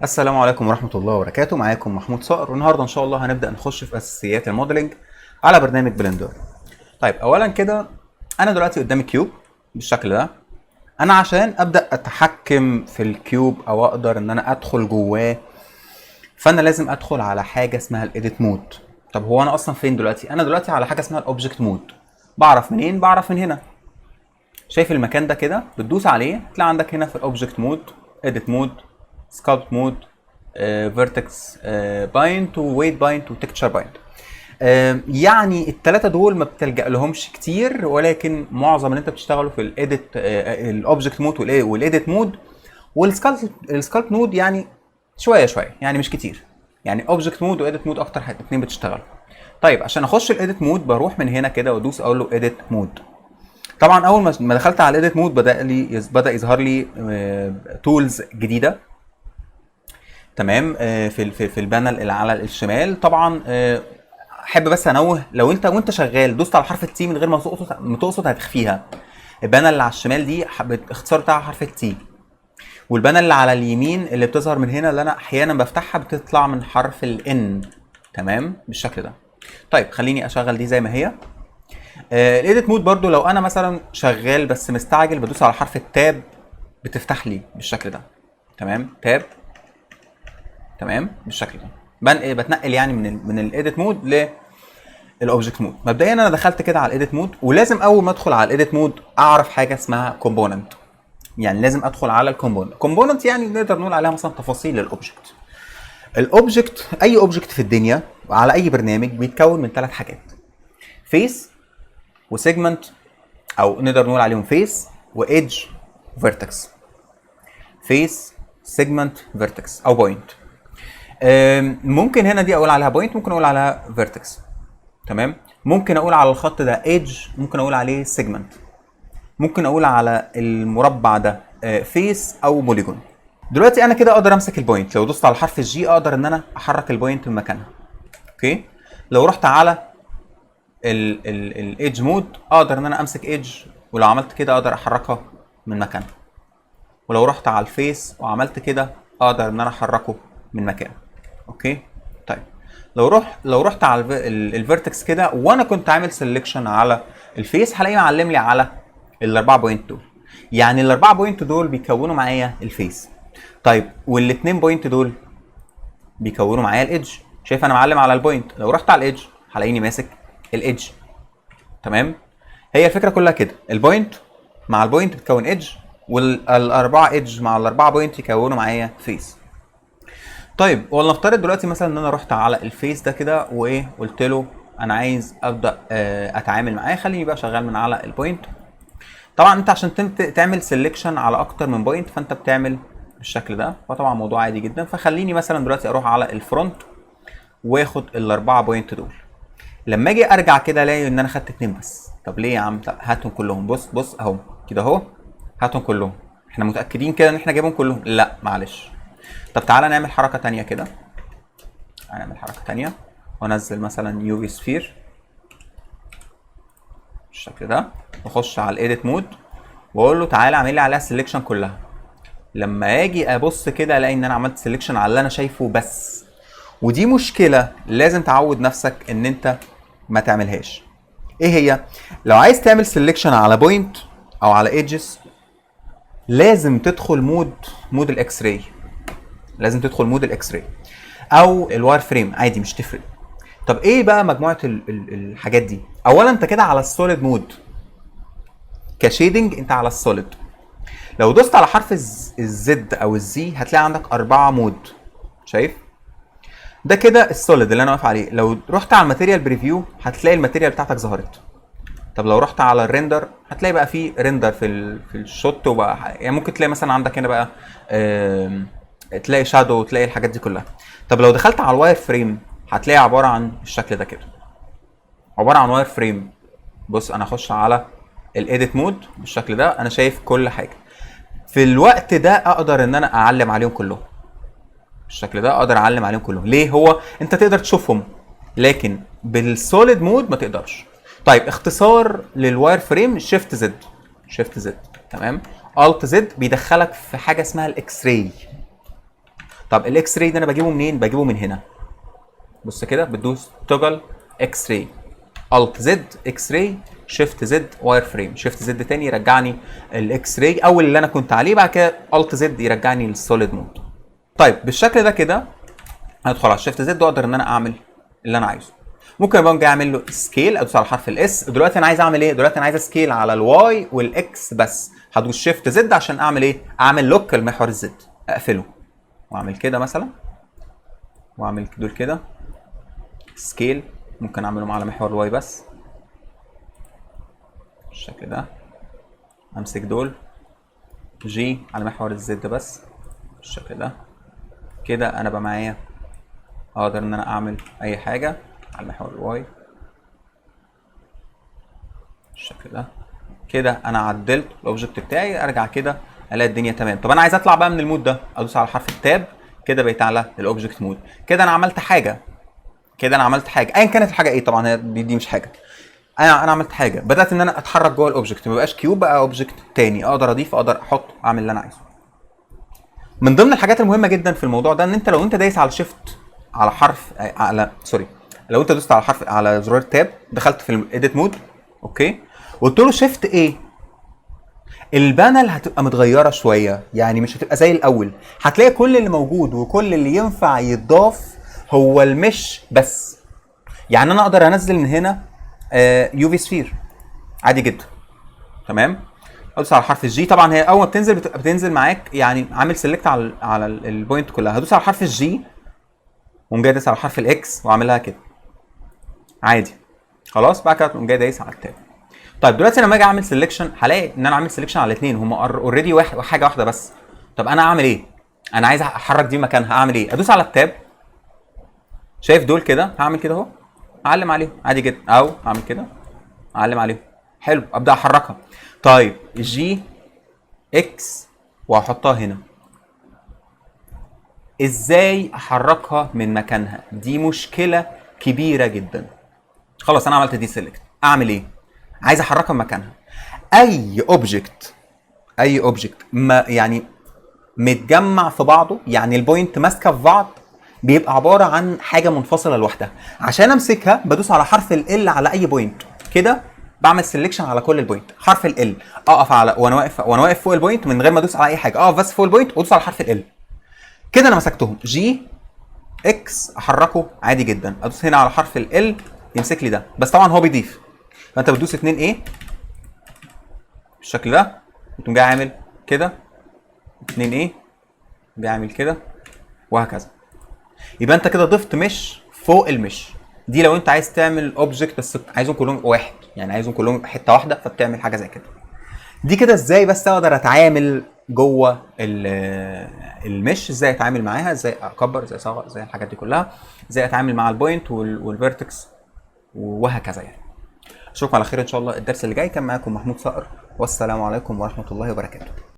السلام عليكم ورحمة الله وبركاته. معاكم محمود صقر، والنهارده إن شاء الله هنبدأ نخش في أساسيات الموديلنج على برنامج بلندر. طيب أولا كده، أنا دلوقتي قدامي كيوب بالشكل ده. أنا عشان أبدأ أتحكم في الكيوب أو أقدر إن أنا أدخل جواه، فأنا لازم أدخل على حاجة اسمها الإيديت مود. طب هو أنا أصلا فين دلوقتي؟ أنا دلوقتي على حاجة اسمها الأوبجكت مود. بعرف منين؟ بعرف من هنا. شايف المكان ده كده؟ بتدوس عليه تلاقي عندك هنا في الاوبجكت مود، اديت مود، سكالب مود، فيرتكس باينت، وويت باينت، وتكتشر باينت. يعني الثلاثه دول ما بتلجأ لهمش كتير، ولكن معظم اللي انت بتشتغله في الايديت الاوبجكت مود والايديت مود والسكالب مود، يعني شويه شويه، يعني مش كتير. يعني اوبجكت مود وايديت مود اكتر حاجه اتنين بتشتغلوا. طيب عشان اخش الايديت مود بروح من هنا كده وادوس اقول له ايديت مود. طبعا اول ما دخلت على الايديت مود بدا يظهر لي تولز جديده. تمام. في البانل اللي على الشمال طبعا. احب بس انوه، لو انت وانت شغال دوست على حرف التي من غير ما تقصد هتخفيها. البانل اللي على الشمال دي اختصار بتاع حرف التي، والبانل اللي على اليمين اللي بتظهر من هنا اللي انا احيانا بفتحها بتطلع من حرف الان. تمام بالشكل ده. طيب خليني اشغل دي زي ما هي. الايديت مود برضو لو انا مثلا شغال بس مستعجل بدوس على حرف التاب بتفتح لي بالشكل ده. تمام، تاب. تمام بالشكل ده. بتنقل يعني من الايديت مود للاوبجكت مود. مبدئيا انا دخلت كده على الايديت مود، ولازم اول ما ادخل على الايديت مود اعرف حاجه اسمها كومبوننت. يعني لازم ادخل على الكومبوننت يعني نقدر نقول عليها مثلا تفاصيل الاوبجكت. الاوبجكت، اي اوبجكت في الدنيا على اي برنامج بيتكون من ثلاث حاجات: فيس، وسيجمنت، او نقدر نقول عليهم فيس وايدج وفيرتكس. فيس، سيجمنت، فيرتكس او بوينت. ممكن هنا دي اقول عليها بوينت، ممكن اقول عليها فيرتكس. تمام. ممكن اقول على الخط ده ايدج، ممكن اقول عليه سيجمنت. ممكن اقول على المربع ده فيس او بوليجون. دلوقتي انا كده اقدر امسك البوينت، لو دوست على حرف الجي اقدر ان انا احرك البوينت من مكانها. اوكي. لو رحت على الايدج مود اقدر ان انا امسك ايدج، ولو عملت كده اقدر احركها من مكانها. ولو رحت على الفيس وعملت كده اقدر ان انا احركه من مكانه. اوكي. طيب لو رحت على الفيرتكس كده وانا كنت عامل سيلكشن على الفيس هلاقيه معلم لي على الاربعه بوينت دول. يعني الاربعه بوينت دول بيكونوا معايا الفيس. طيب والاتنين بوينت دول بيكونوا معايا الايدج. شايف انا معلم على البوينت، لو رحت على الايدج هلاقيني ماسك الايدج. تمام. هي الفكره كلها كده، البوينت مع البوينت بتكون ايدج، والاربعه ايدج مع الاربعه بوينت يكونوا معايا فيس. طيب ولنفترض دلوقتي مثلا ان انا رحت على الفيس ده كده وايه قلت له انا عايز ابدا اتعامل معاه، خليني بقى شغال من على البوينت. طبعا انت عشان تعمل سيلكشن على اكتر من بوينت فانت بتعمل بالشكل ده، فطبعا موضوع عادي جدا. فخليني مثلا دلوقتي اروح على الفرونت واخد الاربعه بوينت دول. لما اجي ارجع كده الاقي ان انا خدت اتنين بس. طب ليه يا عم؟ طب هاتهم كلهم. بص بص اهو كده اهو، هاتهم كلهم. احنا متاكدين كده ان احنا جايبهم كلهم؟ لا معلش. طب تعالى نعمل حركه تانية كده. هنعمل حركه تانية وانزل مثلا يو في سفير بالشكل ده، واخش على الايديت مود واقول له تعالى اعمل لي عليها سيلكشن كلها. لما اجي ابص كده الاقي ان انا عملت سيلكشن على اللي انا شايفه بس. ودي مشكله لازم تعود نفسك ان انت ما تعملهاش. ايه هي؟ لو عايز تعمل سيلكشن على بوينت او على ايدجز لازم تدخل مود الاكس راي. لازم تدخل مود الاكس راي او الواير فريم، عادي مش تفرق. طب ايه بقى مجموعه الحاجات دي؟ اولا انت كده على السوليد مود، كشيدنج انت على السوليد. لو دوست على حرف الزد او الزي هتلاقي عندك اربعه مود. شايف؟ ده كده السوليد اللي انا واقف عليه. لو رحت على الماتيريال بريفيو هتلاقي الماتيريال بتاعتك ظهرت. طب لو رحت على الريندر هتلاقي بقى في ريندر في الشوت، وبقى يعني ممكن تلاقي مثلا عندك هنا بقى تلاقي شادو، تلاقي الحاجات دي كلها. طب لو دخلت على الواير فريم هتلاقي عباره عن الشكل ده كده، عباره عن واير فريم. بص انا اخش على الايديت مود بالشكل ده، انا شايف كل حاجه. في الوقت ده اقدر ان انا اعلم عليهم كلهم بالشكل ده. اقدر اعلم عليهم كلهم. ليه؟ هو انت تقدر تشوفهم لكن بالسوليد مود ما تقدرش. طيب اختصار للواير فريم شيفت زد. شيفت زد. تمام. الت زد بيدخلك في حاجه اسمها الاكس راي. طب الاكس راي ده انا بجيبه منين؟ بجيبه من هنا. بص كده بتدوس توجل اكس راي، الت زد اكس راي، شيفت زد واير فريم، شيفت زد تاني يرجعني الاكس راي او اللي انا كنت عليه، بعد كده الت زد يرجعني للسوليد مود. طيب بالشكل ده كده هدخل على الشيفت زد واقدر ان انا اعمل اللي انا عايزه. ممكن بقى جاي اعمل له سكيل، ادوس على حرف الاس. دلوقتي انا عايز اعمل ايه؟ دلوقتي انا عايز اسكيل على الواي والاكس بس، هدوس شيفت زد عشان اعمل ايه؟ اعمل لوك لمحور الزد، اقفله واعمل كده مثلا، واعمل دول كده سكيل. ممكن اعملهم على محور الواي بس بالشكل ده، امسك دول جي على محور الزد بس بالشكل ده كده. انا بقى معايا اقدر ان انا اعمل اي حاجه على محور الواي بالشكل ده كده. انا عدلت الاوبجكت بتاعي، ارجع كده الاقي الدنيا تمام. طب انا عايز اطلع بقى من المود ده، ادوس على حرف التاب كده، بقيت على الاوبجكت مود. كده انا عملت حاجه، كده انا عملت حاجه ايا كانت الحاجه ايه. طبعا هي دي مش حاجه، انا عملت حاجه، بدات ان انا اتحرك جوه الاوبجكت، ما بقاش كيوب، بقى اوبجكت تاني، اقدر اضيف، اقدر احط، اعمل اللي انا عايزه. من ضمن الحاجات المهمه جدا في الموضوع ده ان انت لو انت دايس على شيفت على حرف على سوري، لو انت دوست على حرف على زرار تاب، دخلت في الايديت مود اوكي، قلت له شيفت ايه، البانل هتبقى متغيره شويه، يعني مش هتبقى زي الاول. هتلاقي كل اللي موجود وكل اللي ينفع يتضاف هو المش بس. يعني انا اقدر انزل من هنا يو في سفير عادي جدا، تمام. ادوس على حرف الجي، طبعا هي اول ما بتنزل بتنزل معاك يعني عامل سيلكت على البوينت كلها. هدوس على حرف الجي وقوم جاي دايس على حرف الاكس واعملها كده عادي خلاص. بعد كده تقوم جاي دايس على التاب. طيب دلوقتي لما اجي اعمل سيلكشن هلاقي ان انا عامل سيلكشن على الاثنين، هم اوريدي حاجه واحده بس. طب انا اعمل ايه؟ انا عايز احرك دي مكانها، اعمل ايه؟ ادوس على التاب، شايف دول كده، هعمل كده اهو، اعلم عليهم عادي جدا، او اعمل كده اعلم عليهم، حلو، ابدا احركها. طيب جي اكس وهحطها هنا، ازاي احركها من مكانها؟ دي مشكله كبيره جدا. خلاص انا عملت دي سيلكت، اعمل ايه؟ عايز احركها من مكانها. اي اوبجكت ما يعني متجمع في بعضه، يعني البوينت ماسكه في بعض، بيبقى عباره عن حاجه منفصله لوحدها. عشان امسكها بدوس على حرف ال على اي بوينت كده، بعمل سيلكشن على كل البوينت. حرف ال اقف على وانا واقف فوق البوينت من غير ما ادوس على اي حاجه، اقف بس فوق البوينت وادوس على حرف ال كده. انا مسكتهم. جي اكس احركه عادي جدا، ادوس هنا على حرف ال يمسك لي ده، بس طبعا هو بيضيف، فانت بتدوس 2 ايه بالشكل ده، وتقوم جاي عامل كده 2 ايه، جاي عامل كده وهكذا. يبقى انت كده ضفت مش فوق المش. دي لو انت عايز تعمل اوبجكت بس عايزهم كلهم واحد، يعني عايزهم كلهم حته واحده، فبتعمل حاجه زي كده. دي كده ازاي بس اقدر اتعامل جوه المش، ازاي اتعامل معاها، ازاي اكبر، ازاي اصغر، ازاي الحاجات دي كلها، ازاي اتعامل مع البوينت والفيرتكس وهكذا يعني. اشوفكم على خير ان شاء الله. الدرس اللي جاي كان معاكم محمود صقر، والسلام عليكم ورحمه الله وبركاته.